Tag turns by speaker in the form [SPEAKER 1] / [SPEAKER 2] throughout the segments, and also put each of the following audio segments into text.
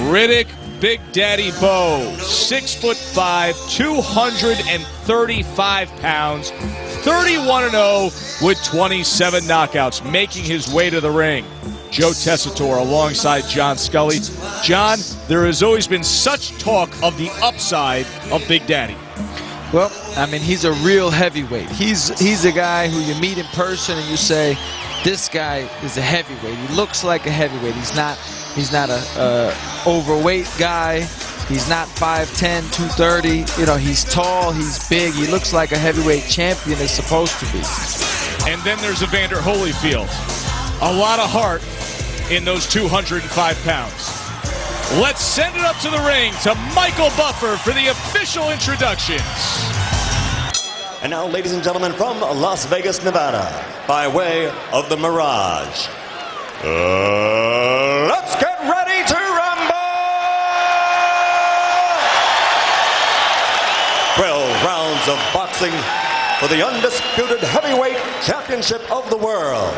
[SPEAKER 1] Riddick, Big Daddy Bowe, 6'5", 235 pounds, 31-0 with 27 knockouts, making his way to the ring. Joe Tessitore alongside John Scully. John, there has always been such talk of the upside of Big Daddy.
[SPEAKER 2] Well, I mean, he's a real heavyweight. He's a guy who you meet in person and you say, this guy is a heavyweight. He looks like a heavyweight. He's not a overweight guy. He's not 5'10", 230. You know, he's tall, he's big. He looks like a heavyweight champion is supposed to be.
[SPEAKER 1] And then there's Evander Holyfield. A lot of heart in those 205 pounds. Let's send it up to the ring to Michael Buffer for the official introductions.
[SPEAKER 3] And now, ladies and gentlemen, from Las Vegas, Nevada, by way of the Mirage, let's get ready to rumble! 12 rounds of boxing for the undisputed heavyweight championship of the world.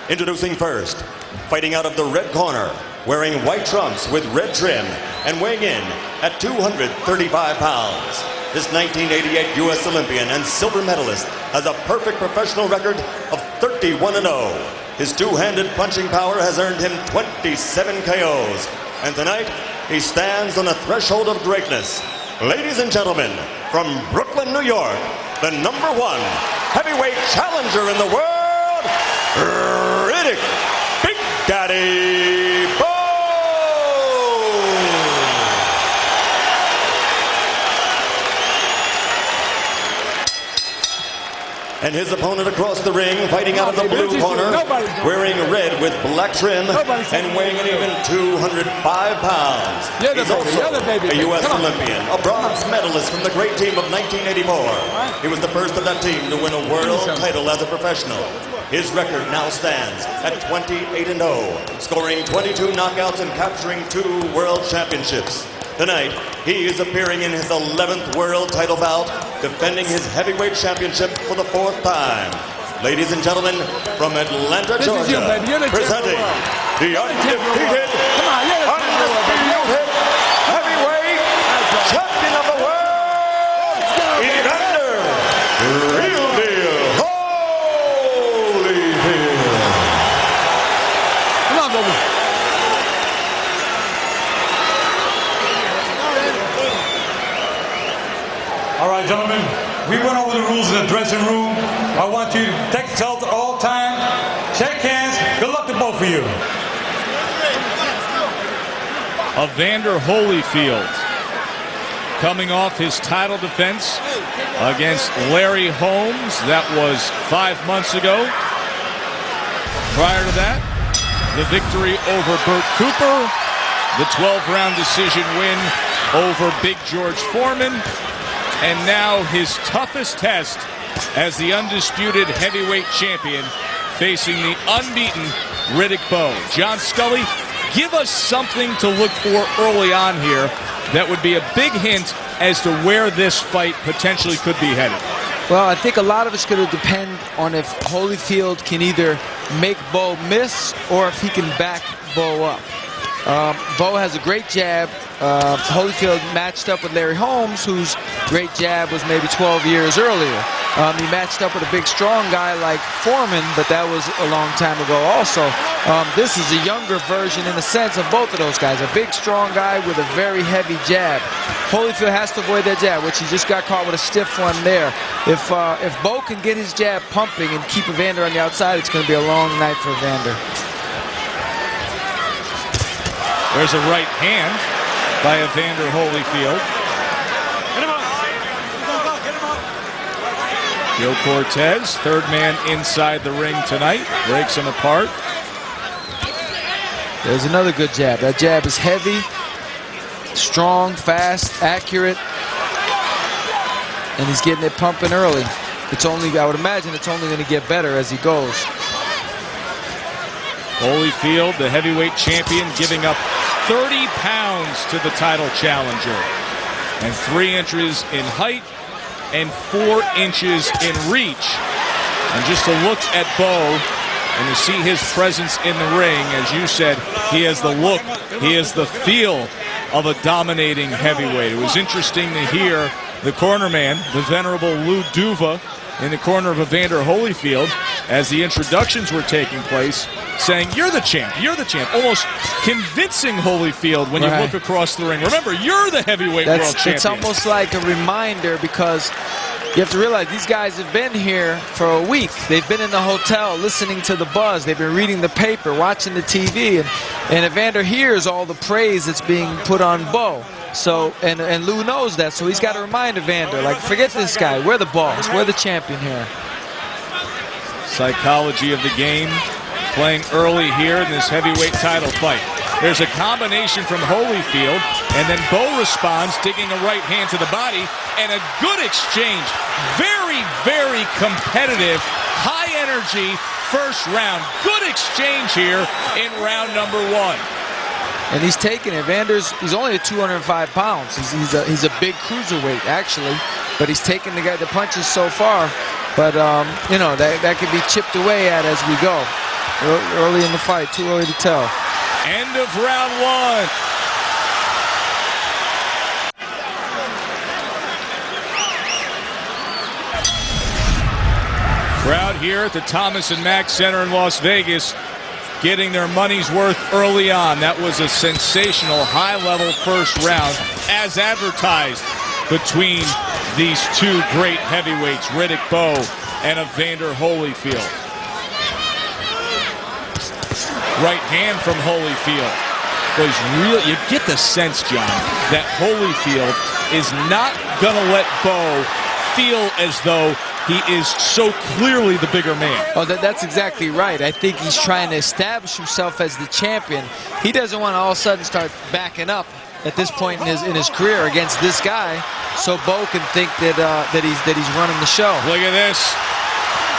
[SPEAKER 3] Introducing first, fighting out of the red corner, wearing white trunks with red trim, and weighing in at 235 pounds. This 1988 U.S. Olympian and silver medalist has a perfect professional record of 31-0. His two-handed punching power has earned him 27 KOs. And tonight, he stands on the threshold of greatness. Ladies and gentlemen, from Brooklyn, New York, the #1 heavyweight challenger in the world, Riddick, Big Daddy Bowe! And his opponent across the ring, fighting out of the blue corner, wearing red with black trim and weighing an even 205 pounds. He's also a U.S. Olympian, a bronze medalist from the great team of 1984. He was the first of that team to win a world title as a professional. His record now stands at 28-0, scoring 22 knockouts and capturing 2 world championships. Tonight, he is appearing in his 11th world title bout, defending his heavyweight championship for the 4th time. Ladies and gentlemen, from Atlanta, Georgia, presenting the undefeated heavyweight champion of the world, Evander, real deal, Holyfield.
[SPEAKER 4] Come on, baby.
[SPEAKER 5] All right, gentlemen, we went over the rules in the dressing room. I want you to take yourselves at all time, shake hands. Good luck to both of you.
[SPEAKER 1] Evander Holyfield coming off his title defense against Larry Holmes. That was 5 months ago. Prior to that, the victory over Burt Cooper, the 12-round decision win over Big George Foreman, and now his toughest test as the undisputed heavyweight champion, facing the unbeaten Riddick Bowe. John Scully, give us something to look for early on here that would be a big hint as to where this fight potentially could be headed.
[SPEAKER 2] Well, I think a lot of it's going to depend on if Holyfield can either make Bowe miss or if he can back Bowe up. Bowe has a great jab. Holyfield matched up with Larry Holmes, whose great jab was maybe 12 years earlier. He matched up with a big, strong guy like Foreman, but that was a long time ago also. This is a younger version in the sense of both of those guys. A big, strong guy with a very heavy jab. Holyfield has to avoid that jab, which he just got caught with a stiff one there. If Bowe can get his jab pumping and keep Evander on the outside, it's going to be a long night for Evander.
[SPEAKER 1] There's a right hand by Evander Holyfield. Joe Cortez, third man inside the ring tonight, breaks him apart.
[SPEAKER 2] There's another good jab. That jab is heavy, strong, fast, accurate, and he's getting it pumping early. It's only, I would imagine it's only going to get better as he goes.
[SPEAKER 1] Holyfield, the heavyweight champion, giving up 30 pounds to the title challenger, and 3 inches in height and 4 inches in reach. And just to look at Bowe and to see his presence in the ring, as you said, he has the look, he has the feel of a dominating heavyweight. It was interesting to hear the cornerman, the venerable Lou Duva, in the corner of Evander Holyfield, as the introductions were taking place, saying, "You're the champ, you're the champ," almost convincing Holyfield when you look across the ring. Remember, you're the heavyweight world champion.
[SPEAKER 2] It's almost like a reminder, because you have to realize these guys have been here for a week. They've been in the hotel listening to the buzz. They've been reading the paper, watching the TV, and Evander hears all the praise that's being put on Bowe. So, and Lou knows that, so he's got to remind Evander, like, forget this guy. We're the boss. We're the champion here.
[SPEAKER 1] Psychology of the game playing early here in this heavyweight title fight. There's a combination from Holyfield, and then Bowe responds, digging a right hand to the body, and a good exchange. Very, very competitive, high energy first round. Good exchange here in round number 1.
[SPEAKER 2] And he's taking it. He's only at 205 pounds. He's a big cruiserweight, actually, but he's taking the punches so far. But you know, that could be chipped away at as we go. Early in the fight, too early to tell.
[SPEAKER 1] End of round 1. Crowd here at the Thomas and Mack Center in Las Vegas getting their money's worth early on. That was a sensational high-level first round, as advertised, between these two great heavyweights, Riddick Bowe and Evander Holyfield. Right hand from Holyfield was real. You get the sense, John, that Holyfield is not going to let Bowe feel as though he is so clearly the bigger man.
[SPEAKER 2] Oh, that's exactly right. I think he's trying to establish himself as the champion. He doesn't want to all of a sudden start backing up at this point in his career against this guy, so Bowe can think that he's running the show.
[SPEAKER 1] Look at this.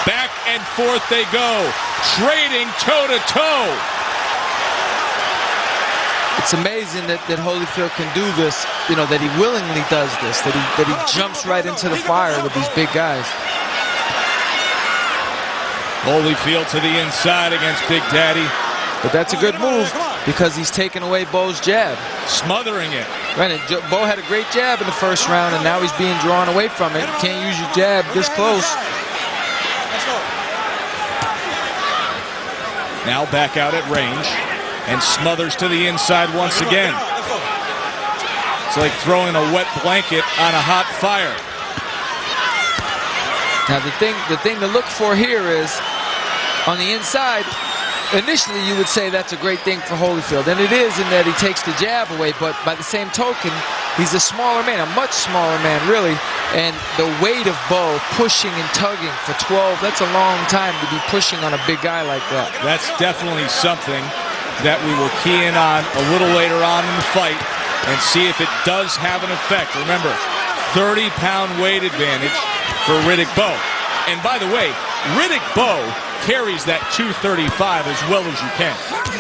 [SPEAKER 1] Back and forth they go, trading toe-to-toe.
[SPEAKER 2] It's amazing that Holyfield can do this, you know, that he willingly does this, that he jumps right into the fire with these big guys.
[SPEAKER 1] Holyfield to the inside against Big Daddy.
[SPEAKER 2] But that's a good move, because he's taken away Bowe's jab.
[SPEAKER 1] Smothering it.
[SPEAKER 2] Right, and Bowe had a great jab in the first round, and now he's being drawn away from it. You can't use your jab this close.
[SPEAKER 1] Now back out at range, and smothers to the inside once again. It's like throwing a wet blanket on a hot fire.
[SPEAKER 2] Now the thing to look for here is, on the inside, initially you would say that's a great thing for Holyfield, and it is, in that he takes the jab away, but by the same token, he's a smaller man, a much smaller man, really, and the weight of Bowe pushing and tugging for 12, that's a long time to be pushing on a big guy like that.
[SPEAKER 1] That's definitely something that we will key in on a little later on in the fight and see if it does have an effect. Remember, 30-pound weight advantage for Riddick Bowe. And by the way, Riddick Bowe carries that 235 as well as you can.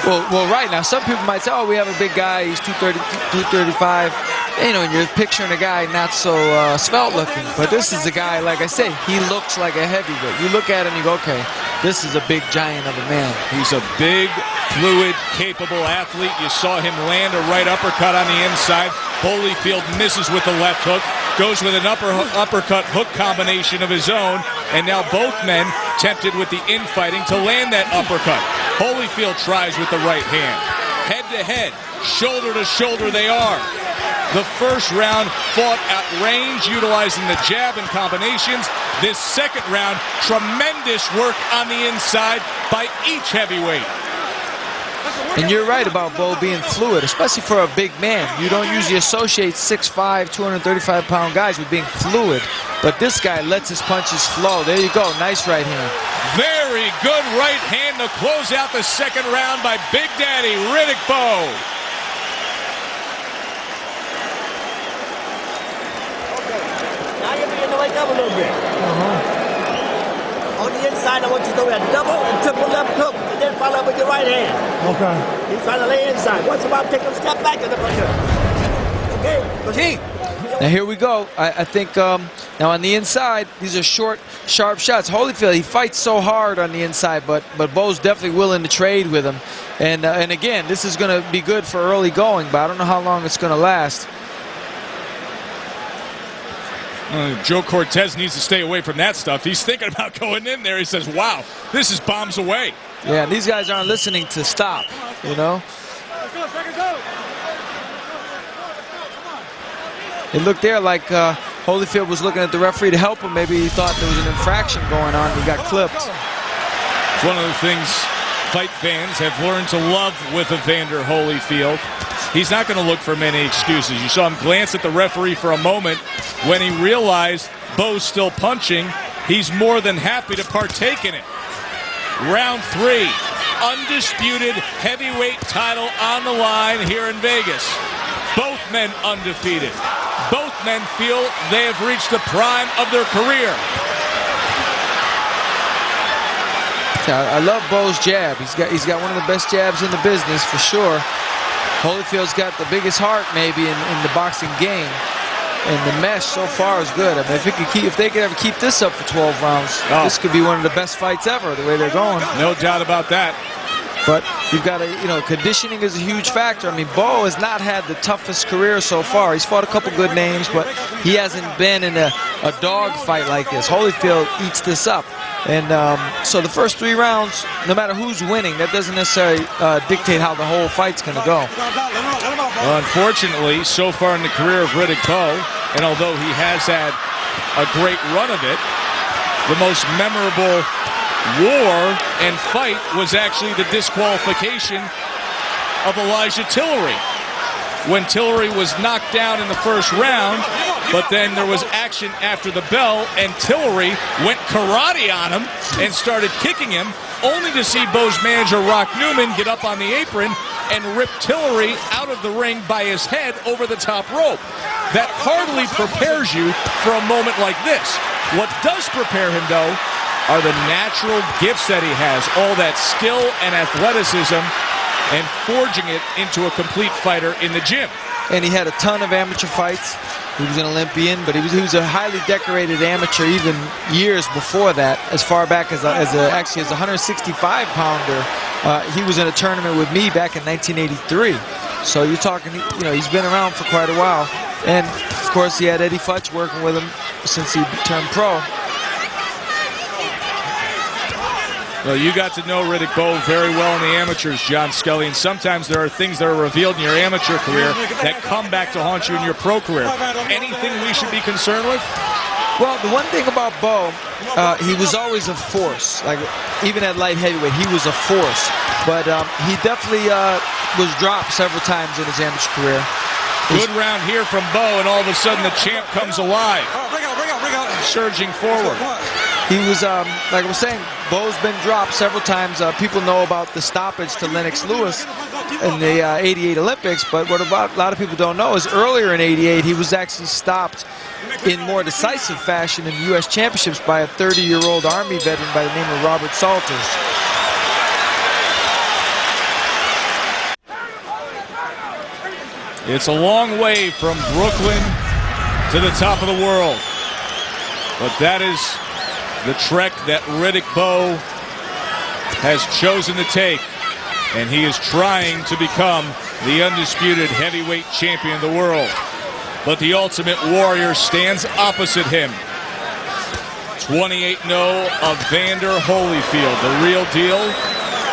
[SPEAKER 2] Well, right now, some people might say, oh, we have a big guy, he's 230, 235. You know, and you're picturing a guy not so svelte looking. But this is a guy, like I say, he looks like a heavyweight. You look at him, you go, okay, this is a big giant of a man.
[SPEAKER 1] He's a big, fluid, capable athlete. You saw him land a right uppercut on the inside. Holyfield misses with the left hook, goes with an uppercut hook combination of his own, and now both men tempted with the infighting to land that uppercut. Holyfield tries with the right hand. Head to head, shoulder to shoulder they are. The first round fought at range, utilizing the jab and combinations. This second round, tremendous work on the inside by each heavyweight.
[SPEAKER 2] And you're right about Bowe being fluid, especially for a big man. You don't usually associate 6'5", 235-pound guys with being fluid. But this guy lets his punches flow. There you go, nice right hand.
[SPEAKER 1] Very good right hand to close out the second round by Big Daddy Riddick Bowe.
[SPEAKER 4] Now you're beginning to wake up a little bit. On the inside, I want you to throw a double and triple left hook, and then follow up with your right hand.
[SPEAKER 6] Okay.
[SPEAKER 4] He's trying to lay inside. Once in a while, take a step back and the Okay?
[SPEAKER 2] Now here we go. I think now on the inside, these are short, sharp shots. Holyfield, he fights so hard on the inside, but Bowe's definitely willing to trade with him. And again, this is going to be good for early going, but I don't know how long it's going to last.
[SPEAKER 1] Joe Cortez needs to stay away from that stuff. He's thinking about going in there. He says, wow, this is bombs away.
[SPEAKER 2] Yeah, and these guys aren't listening to stop, you know. It looked there like Holyfield was looking at the referee to help him. Maybe he thought there was an infraction going on. He got clipped.
[SPEAKER 1] It's one of the things fight fans have learned to love with Evander Holyfield. He's not going to look for many excuses. You saw him glance at the referee for a moment. When he realized Bowe's still punching, he's more than happy to partake in it. Round 3, undisputed heavyweight title on the line here in Vegas. Both men undefeated. Both men feel they have reached the prime of their career.
[SPEAKER 2] I love Bowe's jab. He's got one of the best jabs in the business for sure. Holyfield's got the biggest heart maybe in the boxing game. And the mesh so far is good. I mean, if they could ever keep this up for 12 rounds, this could be one of the best fights ever, the way they're going.
[SPEAKER 1] No doubt about that.
[SPEAKER 2] But you've got to, conditioning is a huge factor. I mean, Bowe has not had the toughest career so far. He's fought a couple good names, but he hasn't been in a dog fight like this. Holyfield eats this up. And so the first 3 rounds, no matter who's winning, that doesn't necessarily dictate how the whole fight's going to go.
[SPEAKER 1] Well, unfortunately, so far in the career of Riddick Bowe, and although he has had a great run of it, the most memorable war and fight was actually the disqualification of Elijah Tillery, when Tillery was knocked down in the first round, but then there was action after the bell, and Tillery went karate on him and started kicking him, only to see Bowe's manager, Rock Newman, get up on the apron and rip Tillery out of the ring by his head over the top rope. That hardly prepares you for a moment like this. What does prepare him, though, are the natural gifts that he has, all that skill and athleticism, and forging it into a complete fighter in the gym.
[SPEAKER 2] And he had a ton of amateur fights. He was an Olympian, but he was a highly decorated amateur even years before that, as far back as actually as a 165-pounder. He was in a tournament with me back in 1983. So you're talking, he's been around for quite a while. And, of course, he had Eddie Futch working with him since he turned pro.
[SPEAKER 1] Well, you got to know Riddick Bowe very well in the amateurs, John Scully, and sometimes there are things that are revealed in your amateur career that come back to haunt you in your pro career. Anything we should be concerned with?
[SPEAKER 2] Well, the one thing about Bowe, he was always a force. Like, even at light heavyweight, he was a force. But he definitely was dropped several times in his amateur career.
[SPEAKER 1] Good round here from Bowe, and all of a sudden the champ comes alive. Surging forward.
[SPEAKER 2] He was, like I was saying, Bowe's been dropped several times. People know about the stoppage to Lennox Lewis in the 88 Olympics, but what a lot of people don't know is earlier in 88, he was actually stopped in more decisive fashion in U.S. championships by a 30-year-old Army veteran by the name of Robert Salters.
[SPEAKER 1] It's a long way from Brooklyn to the top of the world, but that is the trek that Riddick Bowe has chosen to take, and he is trying to become the undisputed heavyweight champion of the world. But the Ultimate Warrior stands opposite him. 28-0 Evander Holyfield. The real deal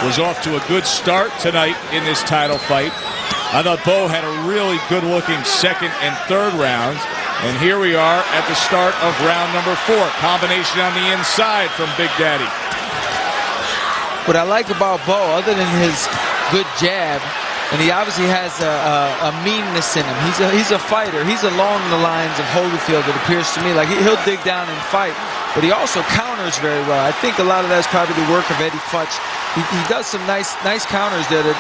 [SPEAKER 1] was off to a good start tonight in this title fight. I thought Bowe had a really good-looking second and third rounds. And here we are at the start of round number 4. Combination on the inside from Big Daddy.
[SPEAKER 2] What I like about Bowe, other than his good jab, and he obviously has a meanness in him. He's a fighter. He's along the lines of Holyfield, it appears to me. Like he'll dig down and fight, but he also counters very well. I think a lot of that's probably the work of Eddie Futch. He does some nice counters there that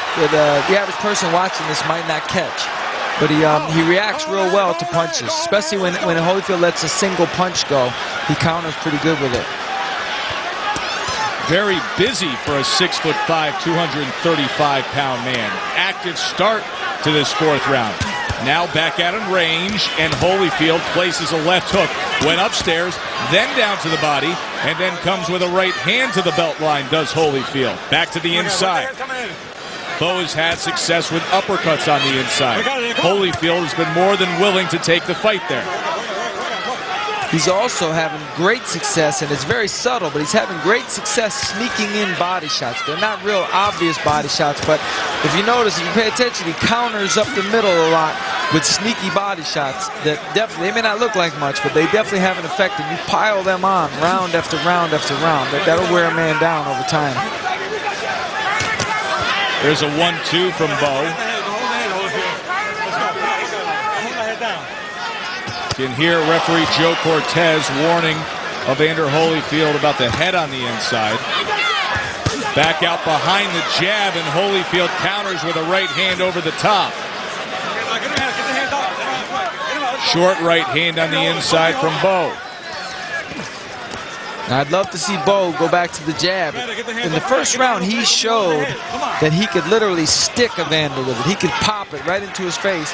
[SPEAKER 2] the average person watching this might not catch. But he reacts real well to punches, especially when Holyfield lets a single punch go. He counters pretty good with it.
[SPEAKER 1] Very busy for a 6'5", 235-pound man. Active start to this 4th round. Now back out in range, and Holyfield places a left hook. Went upstairs, then down to the body, and then comes with a right hand to the belt line, does Holyfield. Back to the inside. Bowe has had success with uppercuts on the inside. Holyfield has been more than willing to take the fight there.
[SPEAKER 2] He's also having great success, and it's very subtle, but he's having great success sneaking in body shots. They're not real obvious body shots, but if you notice, if you pay attention, he counters up the middle a lot with sneaky body shots that definitely, they may not look like much, but they definitely have an effect, and you pile them on round after round after round. That'll wear a man down over time.
[SPEAKER 1] There's a 1-2 from Bowe. You can hear referee Joe Cortez warning Evander Holyfield about the head on the inside. Back out behind the jab, and Holyfield counters with a right hand over the top. Short right hand on the inside from Bowe.
[SPEAKER 2] I'd love to see Bowe go back to the jab. In the first round, he showed that he could literally stick Evander with it. He could pop it right into his face.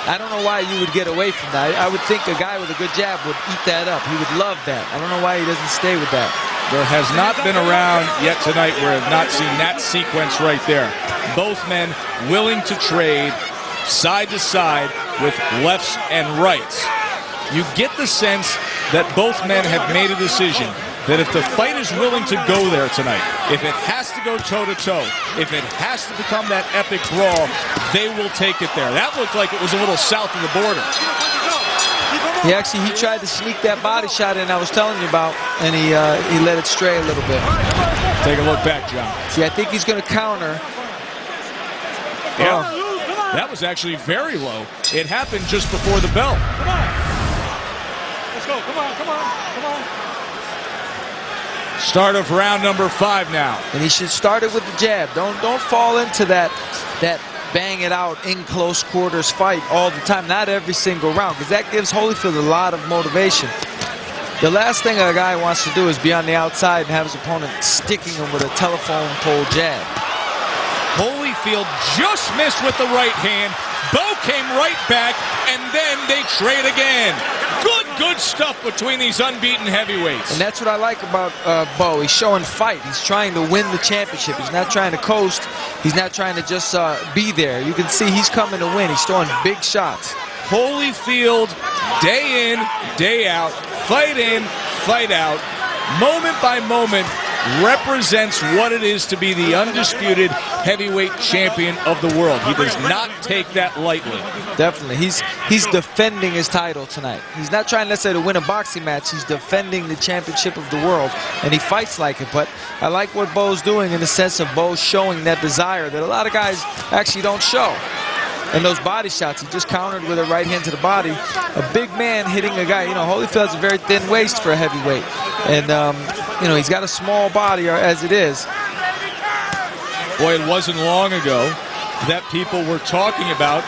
[SPEAKER 2] I don't know why you would get away from that. I would think a guy with a good jab would eat that up. He would love that. I don't know why he doesn't stay with that.
[SPEAKER 1] There has not been a round yet tonight where I've not seen that sequence right there. Both men willing to trade side to side with lefts and rights. You get the sense that both men have made a decision that if the fight is willing to go there tonight, if it has to go toe-to-toe, if it has to become that epic brawl, they will take it there. That looked like it was a little south of the border.
[SPEAKER 2] He tried to sneak that body shot in I was telling you about, and he let it stray a little bit.
[SPEAKER 1] Take a look back, John.
[SPEAKER 2] See, I think he's going to counter.
[SPEAKER 1] Yeah, that was actually very low. It happened just before the bell.
[SPEAKER 5] Come on. Let's go. Come on.
[SPEAKER 1] Start of round number 5 now.
[SPEAKER 2] And he should start it with the jab. Don't fall into that bang it out in close quarters fight all the time. Not every single round, because that gives Holyfield a lot of motivation. The last thing a guy wants to do is be on the outside and have his opponent sticking him with a telephone pole jab.
[SPEAKER 1] Holyfield just missed with the right hand. Bowe came right back, and then they trade again. Good stuff between these unbeaten heavyweights.
[SPEAKER 2] And that's what I like about Bowe. He's showing fight. He's trying to win the championship. He's not trying to coast. He's not trying to just be there. You can see he's coming to win. He's throwing big shots.
[SPEAKER 1] Holyfield, day in, day out, fight in, fight out, moment by moment, represents what it is to be the undisputed heavyweight champion of the world. He does not take that lightly.
[SPEAKER 2] Definitely. He's defending his title tonight. He's not trying, let's say, to win a boxing match. He's defending the championship of the world, and he fights like it. But I like what Bowe's doing in the sense of Bowe showing that desire that a lot of guys actually don't show. And those body shots, he just countered with a right hand to the body. A big man hitting a guy. You know, Holyfield's a very thin waist for a heavyweight. And, you know, he's got a small body as it is.
[SPEAKER 1] Boy, it wasn't long ago that people were talking about,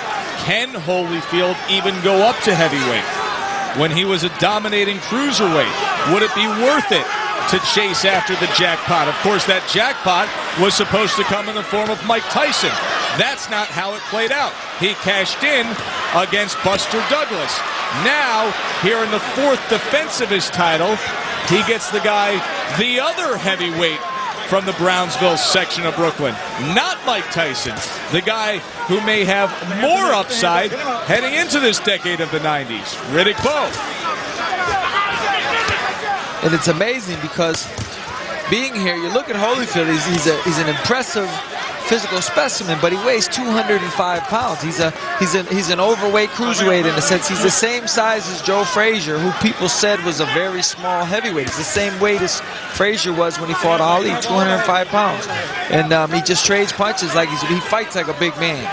[SPEAKER 1] can Holyfield even go up to heavyweight? When he was a dominating cruiserweight, would it be worth it to chase after the jackpot? Of course, that jackpot was supposed to come in the form of Mike Tyson. That's not how it played out. He cashed in against Buster Douglas. Now, here in the 4th defense of his title, he gets the guy, the other heavyweight from the Brownsville section of Brooklyn. Not Mike Tyson, the guy who may have more upside heading into this decade of the 90s, Riddick Bowe.
[SPEAKER 2] And it's amazing because being here, you look at Holyfield, he's an impressive physical specimen, but he weighs 205 pounds. He's an overweight cruiserweight in a sense. He's the same size as Joe Frazier, who people said was a very small heavyweight. He's the same weight as Frazier was when he fought Ali, 205 pounds. And he just trades punches like he fights like a big man.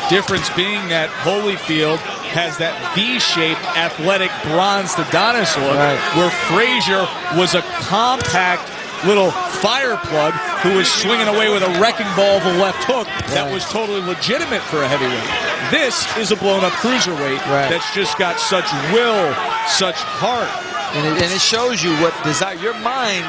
[SPEAKER 1] Difference being that Holyfield has that V-shaped athletic bronze Adonis look, where Frazier was a compact little fire plug who was swinging away with a wrecking ball of a left hook that was totally legitimate for a heavyweight. This is a blown-up cruiserweight that's just got such will, such heart.
[SPEAKER 2] And it shows you what desire, your mind,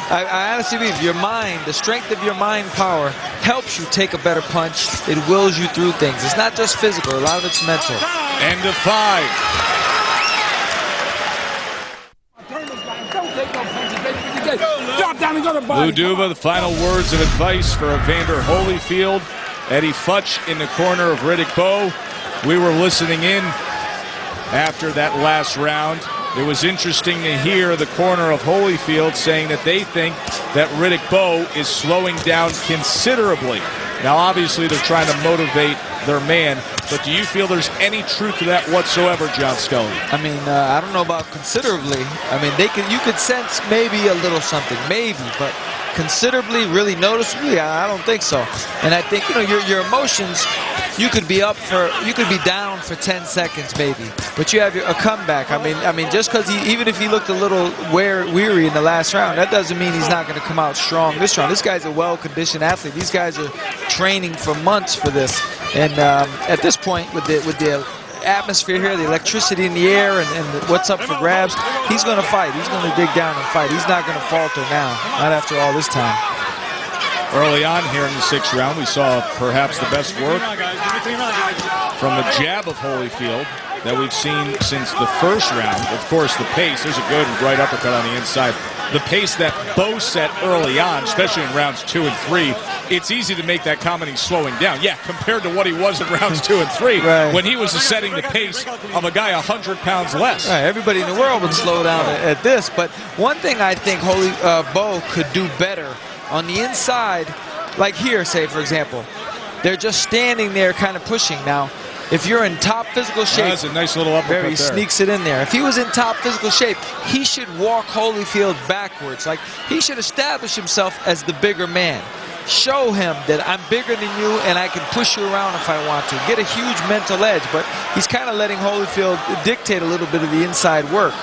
[SPEAKER 2] I honestly believe your mind, the strength of your mind power helps you take a better punch. It wills you through things. It's not just physical, a lot of it's mental.
[SPEAKER 1] End of 5.
[SPEAKER 4] Drop time to go to the body.
[SPEAKER 1] Lou Duva, the final words of advice for Evander Holyfield. Eddie Futch in the corner of Riddick Bowe. We were listening in after that last round. It was interesting to hear the corner of Holyfield saying that they think that Riddick Bowe is slowing down considerably. Now, obviously, they're trying to motivate their man, but do you feel there's any truth to that whatsoever, John Scully?
[SPEAKER 2] I mean, I don't know about considerably. I mean, you could sense maybe a little something, maybe, but considerably, really noticeably, I don't think so. And I think, your emotions, you could be down for 10 seconds maybe, but you have a comeback. I mean, just because even if he looked a little weary in the last round, that doesn't mean he's not going to come out strong this round. This guy's a well-conditioned athlete. These guys are training for months for this, and at this point, with the atmosphere here, the electricity in the air, and what's up for grabs, he's going to fight. He's going to dig down and fight. He's not going to falter now, not after all this time.
[SPEAKER 1] Early on here in the 6th round, we saw perhaps the best work from the jab of Holyfield that we've seen since the 1st round. Of course, the pace, there's a good right uppercut on the inside. The pace that Bowe set early on, especially in rounds 2 and 3, it's easy to make that comment he's slowing down. Yeah, compared to what he was in rounds 2 and 3,
[SPEAKER 2] right,
[SPEAKER 1] when he was setting the pace of a guy 100 pounds less.
[SPEAKER 2] Right, everybody in the world would slow down at this, but one thing I think Bowe could do better on the inside, like here, say, for example, they're just standing there kind of pushing. Now, if you're in top physical shape,
[SPEAKER 1] that's a nice little uppercut
[SPEAKER 2] there. He sneaks it in there. If he was in top physical shape, he should walk Holyfield backwards. Like, he should establish himself as the bigger man. Show him that I'm bigger than you and I can push you around if I want to. Get a huge mental edge, but he's kind of letting Holyfield dictate a little bit of the inside work.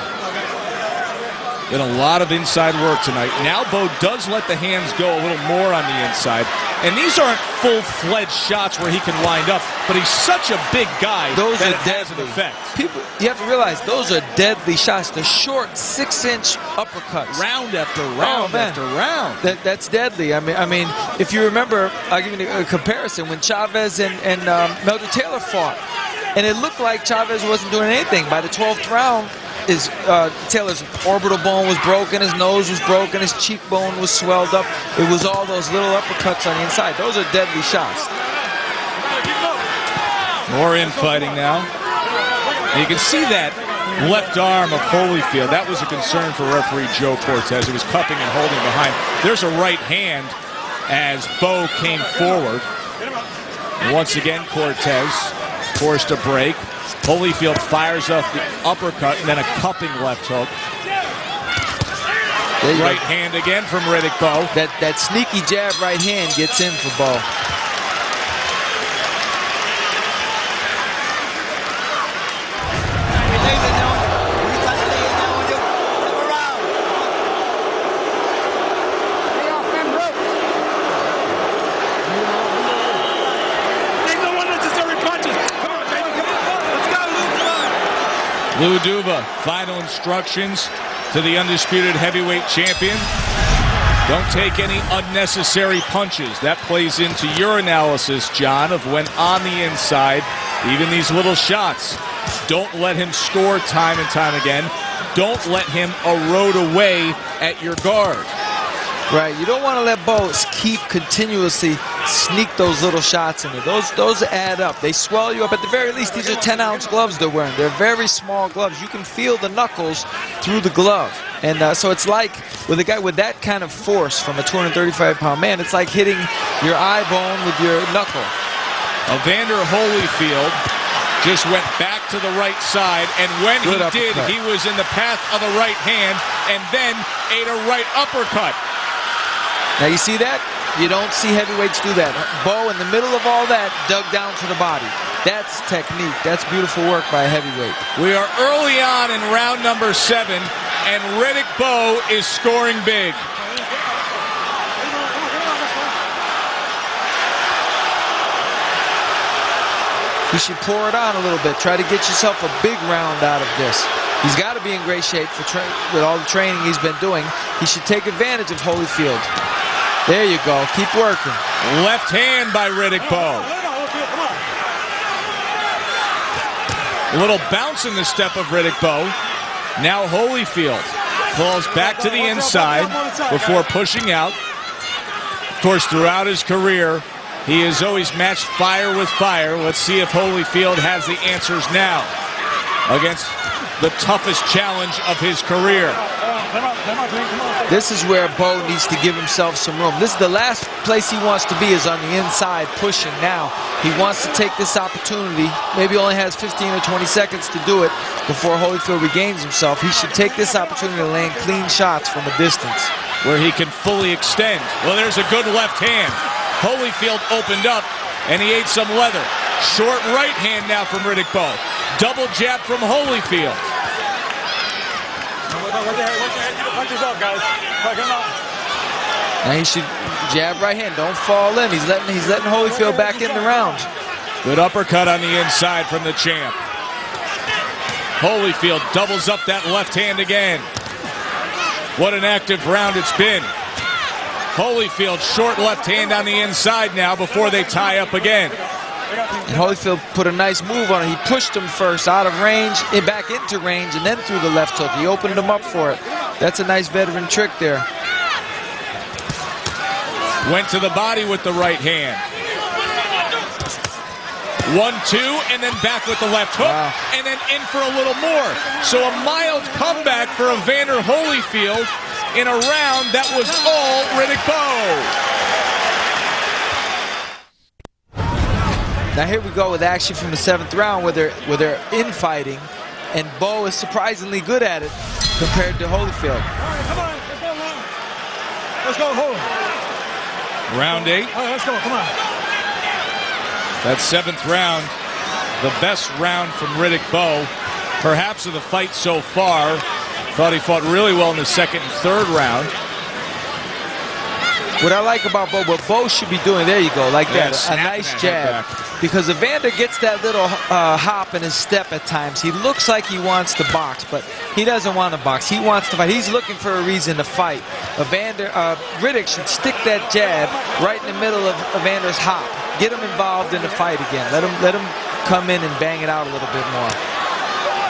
[SPEAKER 1] Did a lot of inside work tonight. Now Bowe does let the hands go a little more on the inside. And these aren't full-fledged shots where he can wind up, but he's such a big guy
[SPEAKER 2] those
[SPEAKER 1] that
[SPEAKER 2] are
[SPEAKER 1] it has an effect.
[SPEAKER 2] People, you have to realize, those are deadly shots. The short 6-inch uppercuts.
[SPEAKER 1] Round after round after round.
[SPEAKER 2] That's deadly. I mean, if you remember, I'll give you a comparison. When Chavez and Meldon Taylor fought, and it looked like Chavez wasn't doing anything. By the 12th round, Taylor's orbital bone was broken, his nose was broken, his cheekbone was swelled up. It was all those little uppercuts on the inside. Those are deadly shots.
[SPEAKER 1] More infighting now. And you can see that left arm of Holyfield. That was a concern for referee Joe Cortez. He was cupping and holding behind. There's a right hand as Bowe came forward. And once again, Cortez forced a break. Holyfield fires off the uppercut and then a cupping left hook. Right hand again from Riddick Bowe.
[SPEAKER 2] That sneaky jab right hand gets in for Bowe.
[SPEAKER 1] Lou Duva, final instructions to the undisputed heavyweight champion. Don't take any unnecessary punches. That plays into your analysis, John, of when on the inside, even these little shots. Don't let him score time and time again. Don't let him erode away at your guard.
[SPEAKER 2] Right, you don't want to let Bowe keep continuously sneak those little shots in there. Those add up. They swell you up. At the very least, these are 10-ounce gloves they're wearing. They're very small gloves. You can feel the knuckles through the glove. And so it's like, with a guy with that kind of force from a 235-pound man, it's like hitting your eye bone with your knuckle.
[SPEAKER 1] Evander Holyfield just went back to the right side, and when he did, he was in the path of the right hand, and then ate a right uppercut.
[SPEAKER 2] Now you see that? You don't see heavyweights do that. Bowe, in the middle of all that, dug down to the body. That's technique. That's beautiful work by a heavyweight.
[SPEAKER 1] We are early on in round number 7, and Riddick Bowe is scoring big.
[SPEAKER 2] You should pour it on a little bit. Try to get yourself a big round out of this. He's got to be in great shape with all the training he's been doing. He should take advantage of Holyfield. There you go. Keep working.
[SPEAKER 1] Left hand by Riddick Bowe. A little bounce in the step of Riddick Bowe. Now Holyfield falls back to the inside before pushing out. Of course, throughout his career, he has always matched fire with fire. Let's see if Holyfield has the answers now against the toughest challenge of his career.
[SPEAKER 2] This is where Bowe needs to give himself some room. This is the last place he wants to be, is on the inside pushing now. He wants to take this opportunity. Maybe only has 15 or 20 seconds to do it before Holyfield regains himself. He should take this opportunity to land clean shots from a distance,
[SPEAKER 1] where he can fully extend. Well, there's a good left hand. Holyfield opened up, and he ate some leather. Short right hand now from Riddick Bowe. Double jab from Holyfield.
[SPEAKER 5] Watch yourself, guys.
[SPEAKER 2] Now he should jab right hand. Don't fall in. He's letting Holyfield back in the round.
[SPEAKER 1] Good uppercut on the inside from the champ. Holyfield doubles up that left hand again. What an active round it's been. Holyfield, short left hand on the inside now before they tie up again.
[SPEAKER 2] And Holyfield put a nice move on it. He pushed him first out of range, back into range, and then threw the left hook. He opened him up for it. That's a nice veteran trick there.
[SPEAKER 1] Went to the body with the right hand. 1-2, and then back with the left hook,
[SPEAKER 2] wow.
[SPEAKER 1] And then in for a little more. So a mild comeback for Evander Holyfield in a round that was all Riddick Bowe.
[SPEAKER 2] Now here we go with action from the 7th round where they're infighting, and Bowe is surprisingly good at it compared to Holyfield.
[SPEAKER 5] Come on, let's go, hold.
[SPEAKER 1] Round 8.
[SPEAKER 5] All right, let's go, come on.
[SPEAKER 1] That 7th round, the best round from Riddick Bowe, perhaps of the fight so far. Thought he fought really well in the 2nd and 3rd round.
[SPEAKER 2] What I like about Bowe, what Bowe should be doing, there you go, like that, a nice jab. Because Evander gets that little hop in his step at times. He looks like he wants to box, but he doesn't want to box. He wants to fight. He's looking for a reason to fight. Riddick should stick that jab right in the middle of Evander's hop. Get him involved in the fight again. Let him come in and bang it out a little bit more.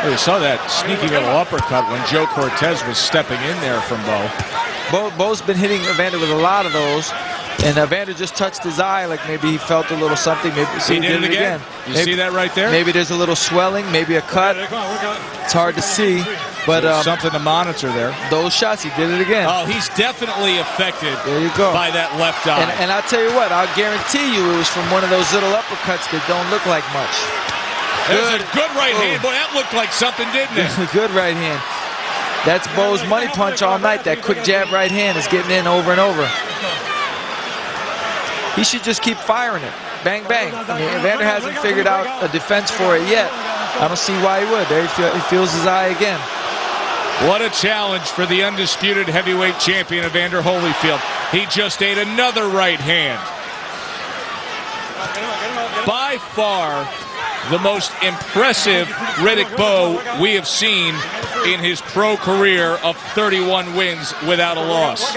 [SPEAKER 1] You saw that sneaky little uppercut when Joe Cortez was stepping in there from Bowe.
[SPEAKER 2] Bowe's been hitting Evander with a lot of those, and Evander just touched his eye, like maybe he felt a little something. Maybe
[SPEAKER 1] he did it again. You see that right there?
[SPEAKER 2] Maybe there's a little swelling, maybe a cut. It's hard to see, but
[SPEAKER 1] something to monitor there.
[SPEAKER 2] Those shots, he did it again.
[SPEAKER 1] Oh, he's definitely affected
[SPEAKER 2] there you go.
[SPEAKER 1] By that left eye.
[SPEAKER 2] And I'll tell you what, I'll guarantee you it was from one of those little uppercuts that don't look like much.
[SPEAKER 1] There's a good right hand. Boy, that looked like something, didn't it?
[SPEAKER 2] Good right hand. That's Bowe's money punch all night. That quick jab right hand is getting in over and over. He should just keep firing it. Bang, bang. I mean, Evander hasn't figured out a defense for it yet. I don't see why he would. There he feels his eye again.
[SPEAKER 1] What a challenge for the undisputed heavyweight champion, Evander Holyfield. He just ate another right hand. By far, the most impressive Riddick Bowe we have seen in his pro career of 31 wins without a loss.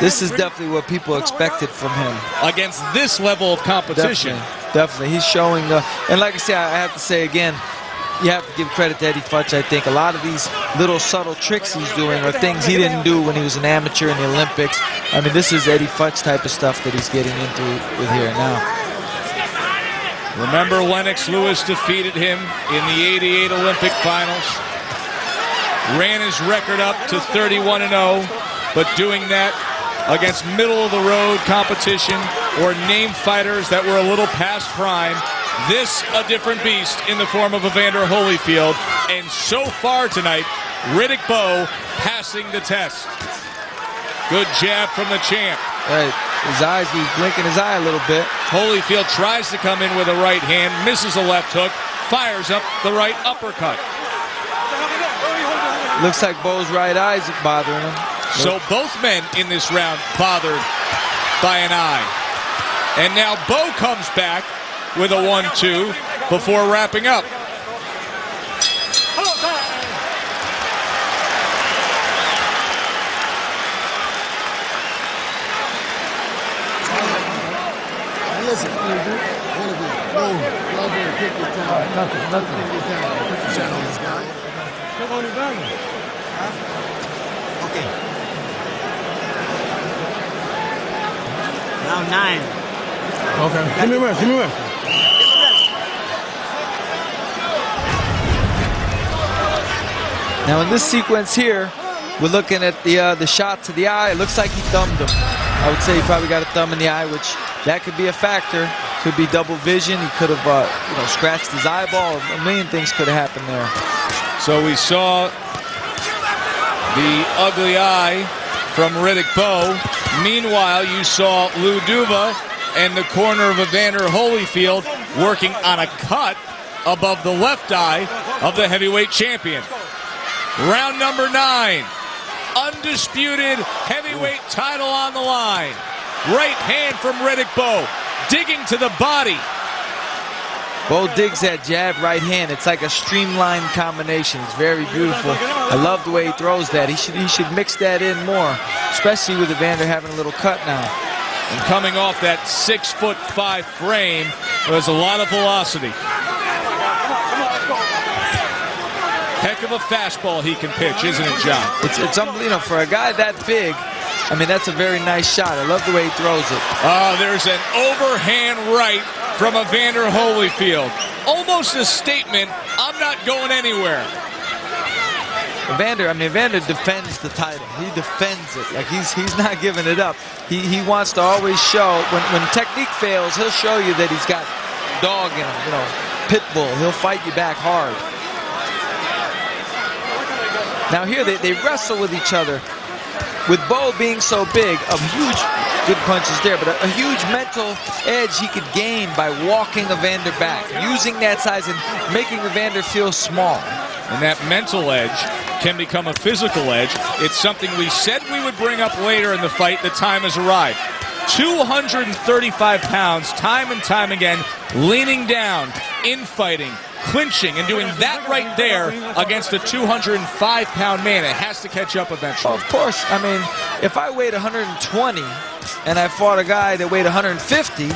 [SPEAKER 2] This is definitely what people expected from him.
[SPEAKER 1] Against this level of competition.
[SPEAKER 2] Definitely. He's showing and like I say, I have to say again, you have to give credit to Eddie Futch. I think a lot of these little subtle tricks he's doing are things he didn't do when he was an amateur in the Olympics. I mean, this is Eddie Futch type of stuff that he's getting into with here now.
[SPEAKER 1] Remember, Lennox Lewis defeated him in the '88 Olympic finals. Ran his record up to 31-0, but doing that against middle-of-the-road competition or name fighters that were a little past prime. This a different beast in the form of Evander Holyfield. And so far tonight, Riddick Bowe passing the test. Good jab from the champ.
[SPEAKER 2] Right. His eyes, he's blinking his eye a little bit.
[SPEAKER 1] Holyfield tries to come in with a right hand, misses a left hook, fires up the right uppercut.
[SPEAKER 2] Looks like Bowe's right eye's bothering him.
[SPEAKER 1] So both men in this round bothered by an eye. And now Bowe comes back with a 1-2 before wrapping up.
[SPEAKER 6] Listen, nothing.
[SPEAKER 4] Okay. Round 9.
[SPEAKER 6] Okay. Give me a rest. Give me a rest.
[SPEAKER 2] Now in this sequence here, we're looking at the shot to the eye. It looks like he thumbed him. I would say he probably got a thumb in the eye, which that could be a factor. Could be double vision. He could have, scratched his eyeball. A million things could have happened there.
[SPEAKER 1] So we saw the ugly eye from Riddick Bowe. Meanwhile, you saw Lou Duva and the corner of Evander Holyfield working on a cut above the left eye of the heavyweight champion. Round number 9. Undisputed heavyweight title on the line. Right hand from Riddick Bowe. Digging to the body.
[SPEAKER 2] Bowe digs that jab right hand. It's like a streamlined combination. It's very beautiful. I love the way he throws that. He should mix that in more, especially with Evander having a little cut now.
[SPEAKER 1] And coming off that 6'5" frame, there's a lot of velocity. Heck of a fastball he can pitch, isn't it, John?
[SPEAKER 2] It's unbelievable. For a guy that big, I mean, that's a very nice shot. I love the way he throws it.
[SPEAKER 1] There's an overhand right from Evander Holyfield. Almost a statement, I'm not going anywhere.
[SPEAKER 2] Evander defends the title. He defends it. Like he's not giving it up. He wants to always show, when technique fails, he'll show you that he's got dog in him, pit bull. He'll fight you back hard. Now here they wrestle with each other. With Bowe being so big, a huge, good punches there, but a huge mental edge he could gain by walking Evander back, using that size and making Evander feel small.
[SPEAKER 1] And that mental edge can become a physical edge. It's something we said we would bring up later in the fight. The time has arrived. 235 pounds, time and time again, leaning down, infighting, clinching, and doing that right there against a 205-pound man. It has to catch up eventually.
[SPEAKER 2] Of course. I mean, if I weighed 120 and I fought a guy that weighed 150,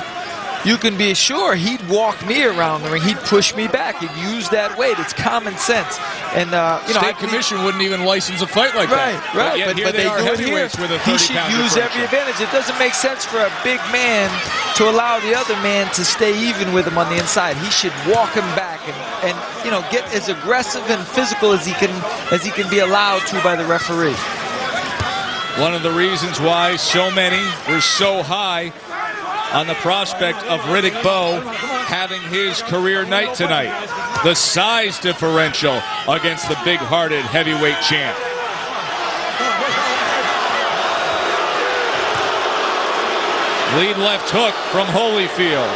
[SPEAKER 2] you can be sure he'd walk me around the ring. He'd push me back. He'd use that weight. It's common sense. And
[SPEAKER 1] State Commission wouldn't even license a fight like that.
[SPEAKER 2] Right.
[SPEAKER 1] But they do it here.
[SPEAKER 2] He should use every advantage. It doesn't make sense for a big man to allow the other man to stay even with him on the inside. He should walk him back and get as aggressive and physical as he can be allowed to by the referee.
[SPEAKER 1] One of the reasons why so many were so high on the prospect of Riddick Bowe having his career night tonight. The size differential against the big-hearted heavyweight champ. Lead left hook from Holyfield.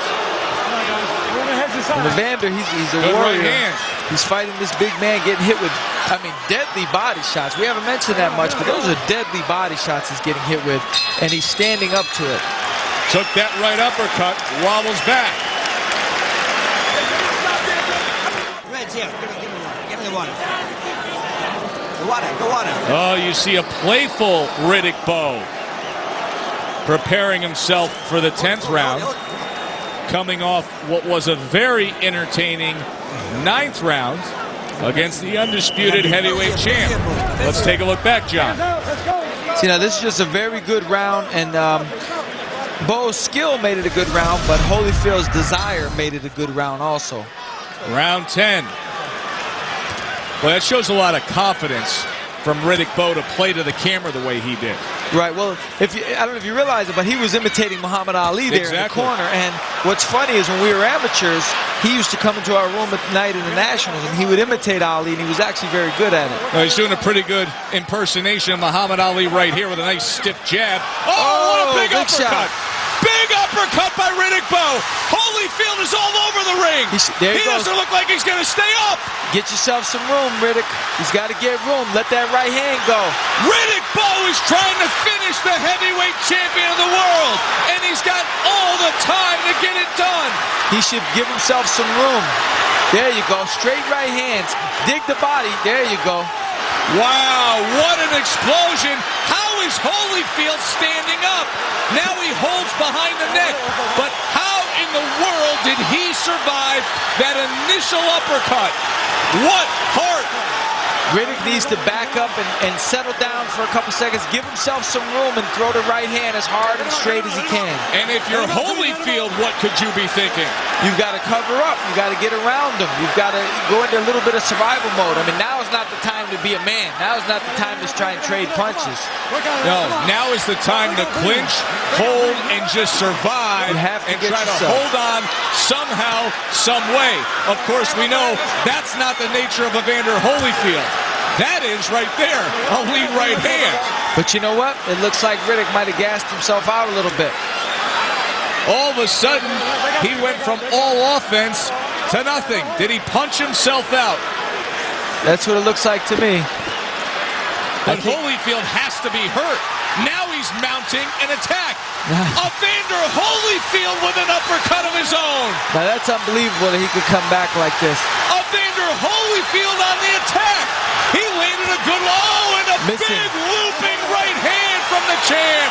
[SPEAKER 2] And Evander, he's a
[SPEAKER 1] Good
[SPEAKER 2] warrior.
[SPEAKER 1] right hand.
[SPEAKER 2] He's fighting this big man, getting hit with, deadly body shots. We haven't mentioned that much, but those are deadly body shots he's getting hit with, and he's standing up to it.
[SPEAKER 1] Took that right uppercut, wobbles back.
[SPEAKER 4] Red's here. Give me the water. The water.
[SPEAKER 1] Oh, you see a playful Riddick Bowe preparing himself for the 10th round, coming off what was a very entertaining 9th round against the undisputed heavyweight champ. Let's take a look back, John.
[SPEAKER 2] See, now this is just a very good round, and Bowe's skill made it a good round, but Holyfield's desire made it a good round also.
[SPEAKER 1] Round 10. Well, that shows a lot of confidence from Riddick Bowe to play to the camera the way he did.
[SPEAKER 2] Right. Well, I don't know if you realize it, but he was imitating Muhammad Ali there in the corner. And what's funny is when we were amateurs, he used to come into our room at night in the Nationals, and he would imitate Ali, and he was actually very good at it.
[SPEAKER 1] Well, he's doing a pretty good impersonation of Muhammad Ali right here with a nice stiff jab. Oh, what a big uppercut!
[SPEAKER 2] Shot.
[SPEAKER 1] Big uppercut by Riddick Bowe. Holyfield is all over the ring. He doesn't look like he's going to stay up.
[SPEAKER 2] Get yourself some room, Riddick. He's got to get room. Let that right hand go.
[SPEAKER 1] Riddick Bowe is trying to finish the heavyweight champion of the world, and he's got all the time to get it done.
[SPEAKER 2] He should give himself some room. There you go. Straight right hands. Dig the body. There you go.
[SPEAKER 1] Wow, what an explosion. How is Holyfield standing up? Now he holds behind the neck. But how in the world did he survive that initial uppercut? What heart!
[SPEAKER 2] Riddick needs to back up and settle down for a couple seconds, give himself some room, and throw the right hand as hard and straight as he can.
[SPEAKER 1] And if you're Holyfield, what could you be thinking?
[SPEAKER 2] You've got to cover up. You've got to get around him. You've got to go into a little bit of survival mode. I mean, now is not the time to be a man. Now is not the time to try and trade punches.
[SPEAKER 1] No, now is the time to clinch, hold, and just survive.
[SPEAKER 2] You have to
[SPEAKER 1] and
[SPEAKER 2] get
[SPEAKER 1] try
[SPEAKER 2] yourself.
[SPEAKER 1] to hold on somehow, some way. Of course, we know that's not the nature of Evander Holyfield. That is right there, a lead right hand.
[SPEAKER 2] But you know what? It looks like Riddick might have gassed himself out a little bit.
[SPEAKER 1] All of a sudden, he went from all offense to nothing. Did he punch himself out?
[SPEAKER 2] That's what it looks like to me.
[SPEAKER 1] But Holyfield has to be hurt. Now he's mounting an attack. Evander Holyfield with an uppercut of his own.
[SPEAKER 2] Now that's unbelievable that he could come back like this.
[SPEAKER 1] Evander Holyfield on the attack. He landed a good and a
[SPEAKER 2] Missing.
[SPEAKER 1] big looping right hand from the champ.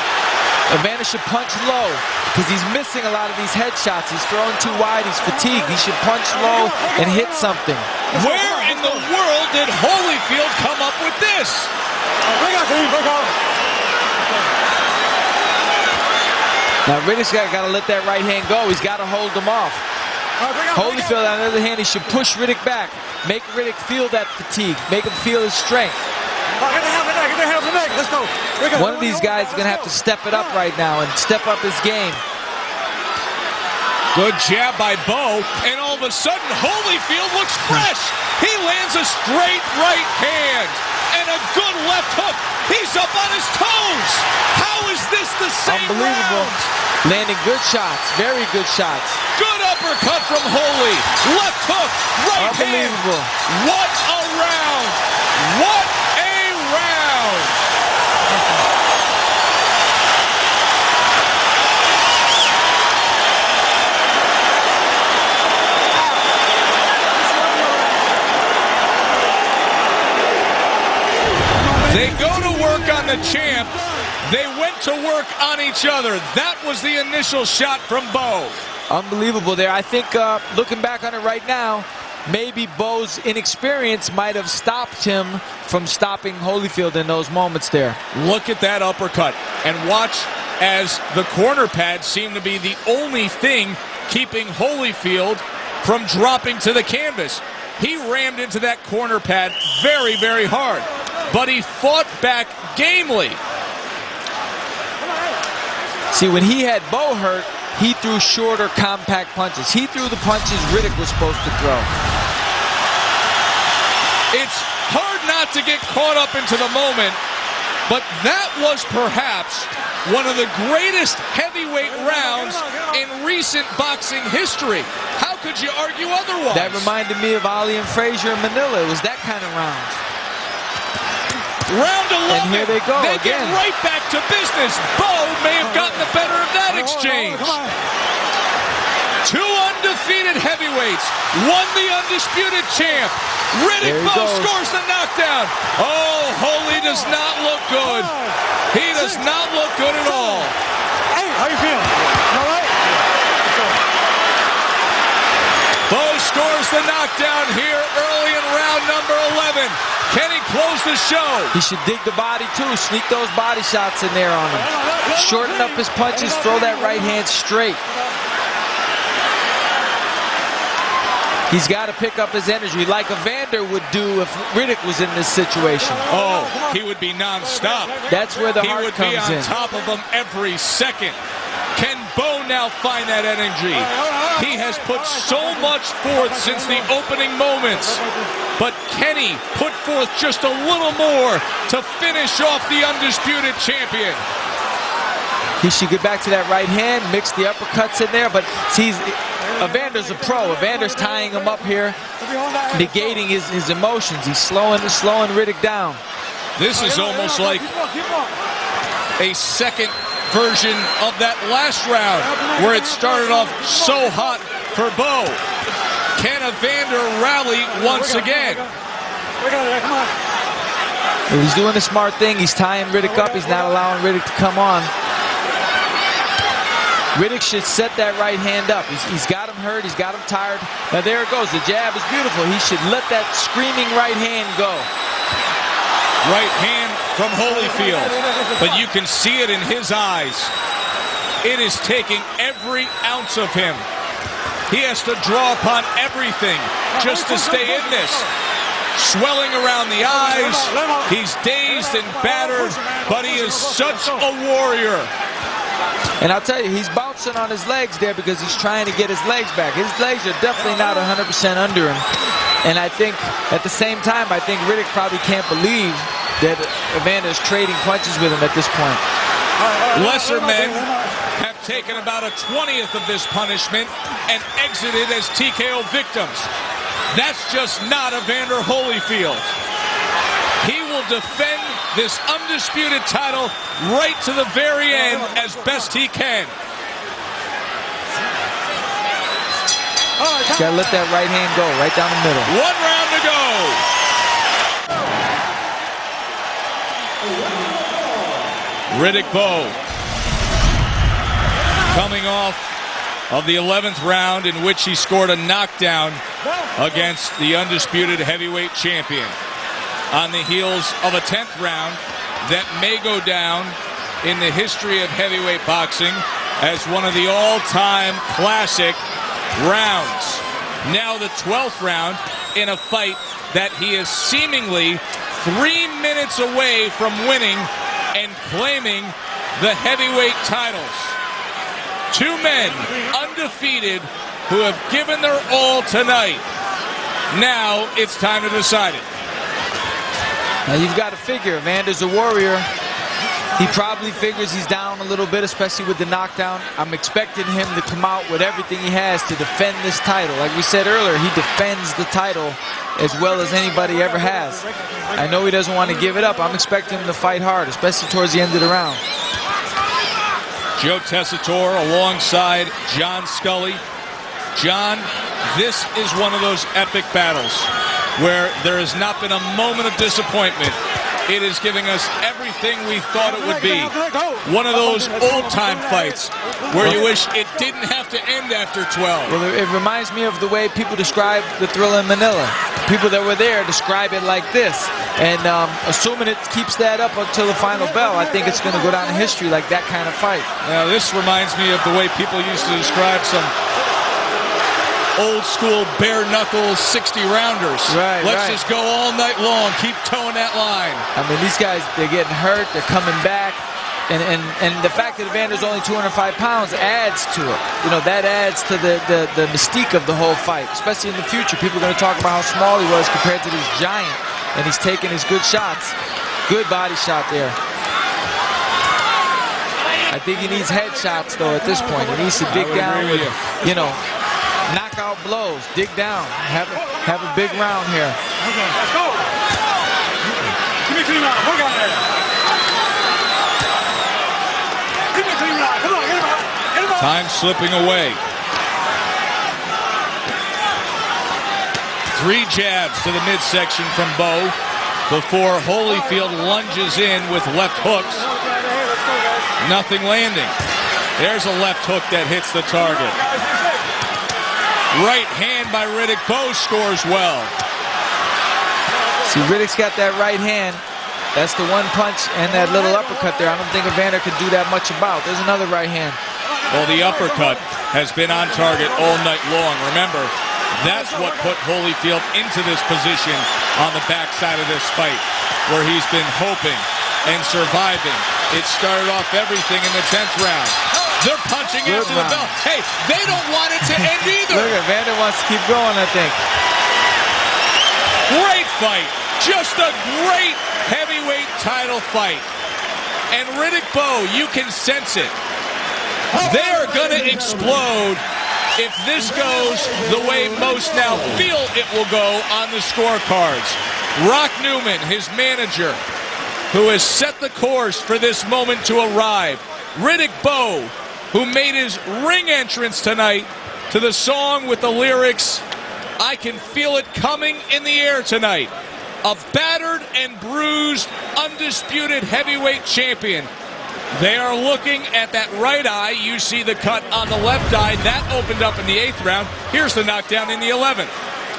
[SPEAKER 2] Evander should punch low because he's missing a lot of these headshots. He's throwing too wide. He's fatigued. He should punch low and hit something.
[SPEAKER 1] Where in the world did Holyfield come up with this?
[SPEAKER 2] Now Riddick's got to let that right hand go. He's got to hold him off. Holyfield, on the other hand, he should push Riddick back. Make Riddick feel that fatigue. Make him feel his strength. One of these guys is going to have to step it up right now and step up his game.
[SPEAKER 1] Good jab by Bowe, and all of a sudden Holyfield looks fresh. He lands a straight right hand and a good left hook. He's up on his toes. How is this the same
[SPEAKER 2] Unbelievable.
[SPEAKER 1] round?
[SPEAKER 2] Landing good shots, very good shots.
[SPEAKER 1] Good uppercut from Holy. Left hook, right hand.
[SPEAKER 2] Unbelievable.
[SPEAKER 1] What a round. What a round. They go to work on the champ. They went to work on each other. That was the initial shot from Bowe.
[SPEAKER 2] Unbelievable there. I think looking back on it right now, maybe Bowe's inexperience might have stopped him from stopping Holyfield in those moments there.
[SPEAKER 1] Look at that uppercut. And watch as the corner pads seem to be the only thing keeping Holyfield from dropping to the canvas. He rammed into that corner pad very, very hard. But he fought back gamely.
[SPEAKER 2] See, when he had Bowe hurt, he threw shorter, compact punches. He threw the punches Riddick was supposed to throw.
[SPEAKER 1] It's hard not to get caught up into the moment, but that was perhaps one of the greatest heavyweight rounds in recent boxing history. How could you argue otherwise?
[SPEAKER 2] That reminded me of Ali and Frazier in Manila. It was that kind of round.
[SPEAKER 1] Round 11.
[SPEAKER 2] And here they go
[SPEAKER 1] They
[SPEAKER 2] again.
[SPEAKER 1] get right back to business. Bowe may have gotten the better of that exchange. Two undefeated heavyweights. One the undisputed champ. Riddick Bowe scores the knockdown. Oh, Holy does not look good. He does not look good at all.
[SPEAKER 5] Hey, how you feeling? All right?
[SPEAKER 1] Bowe scores the knockdown here early in round number 11. Can he close the show?
[SPEAKER 2] He should dig the body too, sneak those body shots in there on him. Shorten up his punches, throw that right hand straight. He's got to pick up his energy like Evander would do if Riddick was in this situation.
[SPEAKER 1] Oh, he would be non-stop.
[SPEAKER 2] That's where the
[SPEAKER 1] He
[SPEAKER 2] heart
[SPEAKER 1] would be
[SPEAKER 2] comes
[SPEAKER 1] on
[SPEAKER 2] in.
[SPEAKER 1] top of him every second. Can Bowe now find that energy? He has put so much forth since the opening moments. But can he put forth just a little more to finish off the undisputed champion?
[SPEAKER 2] He should get back to that right hand, mix the uppercuts in there, but see, Evander's a pro. Evander's tying him up here, negating his emotions. He's slowing Riddick down.
[SPEAKER 1] This is almost like a second version of that last round where it started off so hot for Bowe. Can Evander rally once again?
[SPEAKER 2] He's doing the smart thing. He's tying Riddick up. He's not allowing Riddick to come on. Riddick should set that right hand up. He's got him hurt. He's got him tired. Now there it goes. The jab is beautiful. He should let that screaming right hand go.
[SPEAKER 1] Right hand from Holyfield, but you can see it in his eyes. It is taking every ounce of him. He has to draw upon everything just to stay in this. Swelling around the eyes, he's dazed and battered, but he is such a warrior.
[SPEAKER 2] And I'll tell you, he's bouncing on his legs there because he's trying to get his legs back. His legs are definitely not 100% under him. And I think at the same time, I think Riddick probably can't believe that Evander is trading punches with him at this point.
[SPEAKER 1] Lesser men have taken about a 20th of this punishment and exited as TKO victims. That's just not Evander Holyfield. He will defend this undisputed title right to the very end as best he can.
[SPEAKER 2] Gotta let that right hand go right down the middle.
[SPEAKER 1] 1 round to go. Riddick Bowe coming off of the 11th round in which he scored a knockdown against the undisputed heavyweight champion. On the heels of a 10th round that may go down in the history of heavyweight boxing as one of the all-time classic rounds. Now the 12th round in a fight that he is seemingly 3 minutes away from winning and claiming the heavyweight titles. 2 men undefeated who have given their all tonight. Now it's time to decide it.
[SPEAKER 2] Now you've got to figure, Evander's a warrior. He probably figures he's down a little bit, especially with the knockdown. I'm expecting him to come out with everything he has to defend this title. Like we said earlier, he defends the title as well as anybody ever has. I know he doesn't want to give it up. I'm expecting him to fight hard, especially towards the end of the round.
[SPEAKER 1] Joe Tessitore alongside John Scully. John, this is one of those epic battles where there has not been a moment of disappointment. It is giving us everything we thought it would be. One of those old-time fights where you wish it didn't have to end after 12.
[SPEAKER 2] Well, it reminds me of the way people describe the Thrilla in Manila. People that were there describe it like this. And assuming it keeps that up until the final bell, I think it's going to go down in history like that kind of fight.
[SPEAKER 1] Now, this reminds me of the way people used to describe some old school bare knuckles 60 rounders. Let's just go all night long, keep towing that line.
[SPEAKER 2] I mean, these guys, they're getting hurt, they're coming back, and the fact that Evander's only 205 pounds adds to it. You know, that adds to the mystique of the whole fight, especially in the future. People are going to talk about how small he was compared to this giant, and he's taking his good shots. Good body shot there. I think he needs headshots though at this point. He needs to dig down with, you know, knockout blows, dig down, have a big round here.
[SPEAKER 5] Okay, let's go. Give me a clean round. Work on there. Give me a clean round. Come on, get him out. Get him out.
[SPEAKER 1] Time slipping away. 3 jabs to the midsection from Bowe before Holyfield lunges in with left hooks. Nothing landing. There's a left hook that hits the target. Right hand by Riddick. Bowe scores well.
[SPEAKER 2] See, Riddick's got that right hand. That's the one punch and that little uppercut there. I don't think Evander could do that much about. There's another right hand.
[SPEAKER 1] Well, the uppercut has been on target all night long. Remember, that's what put Holyfield into this position on the backside of this fight, where he's been hoping and surviving. It started off everything in the 10th round. They're punching after the bell. Hey, they don't want it to end either.
[SPEAKER 2] Look, Evander wants to keep going, I think.
[SPEAKER 1] Great fight. Just a great heavyweight title fight. And Riddick Bowe, you can sense it. They are going to explode if this goes the way most now feel it will go on the scorecards. Rock Newman, his manager, who has set the course for this moment to arrive. Riddick Bowe, who made his ring entrance tonight to the song with the lyrics, "I can feel it coming in the air tonight." A battered and bruised, undisputed heavyweight champion. They are looking at that right eye. You see the cut on the left eye. That opened up in the 8th round. Here's the knockdown in the 11th.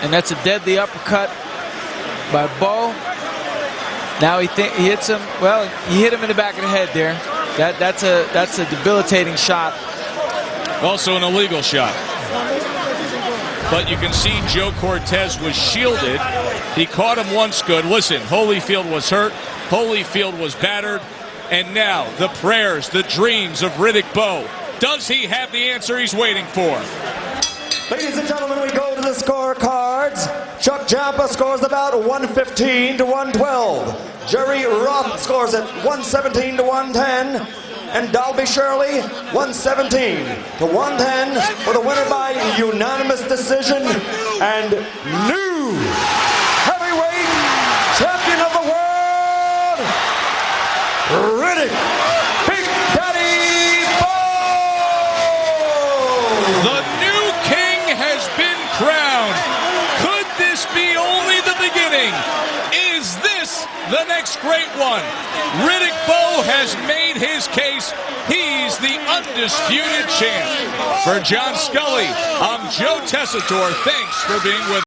[SPEAKER 2] And that's a deadly uppercut by Bowe. Now he hits him. Well, he hit him in the back of the head there. That's a debilitating shot.
[SPEAKER 1] Also an illegal shot. But you can see Joe Cortez was shielded. He caught him once good. Listen, Holyfield was hurt. Holyfield was battered. And now the prayers, the dreams of Riddick Bowe. Does he have the answer he's waiting for?
[SPEAKER 3] Ladies and gentlemen, we go to the scorecards. Chuck Champa scores about 115 to 112. Jerry Roth scores at 117 to 110. And Dalby Shirley, 117 to 110 for the winner by unanimous decision and new heavyweight champion of the world, Riddick Big Daddy Bowe!
[SPEAKER 1] The new king has been crowned. Could this be only the beginning? Is this the next great one? Riddick Bowe has made his case. He's the undisputed champ. For John Scully, I'm Joe Tessitore. Thanks for being with us.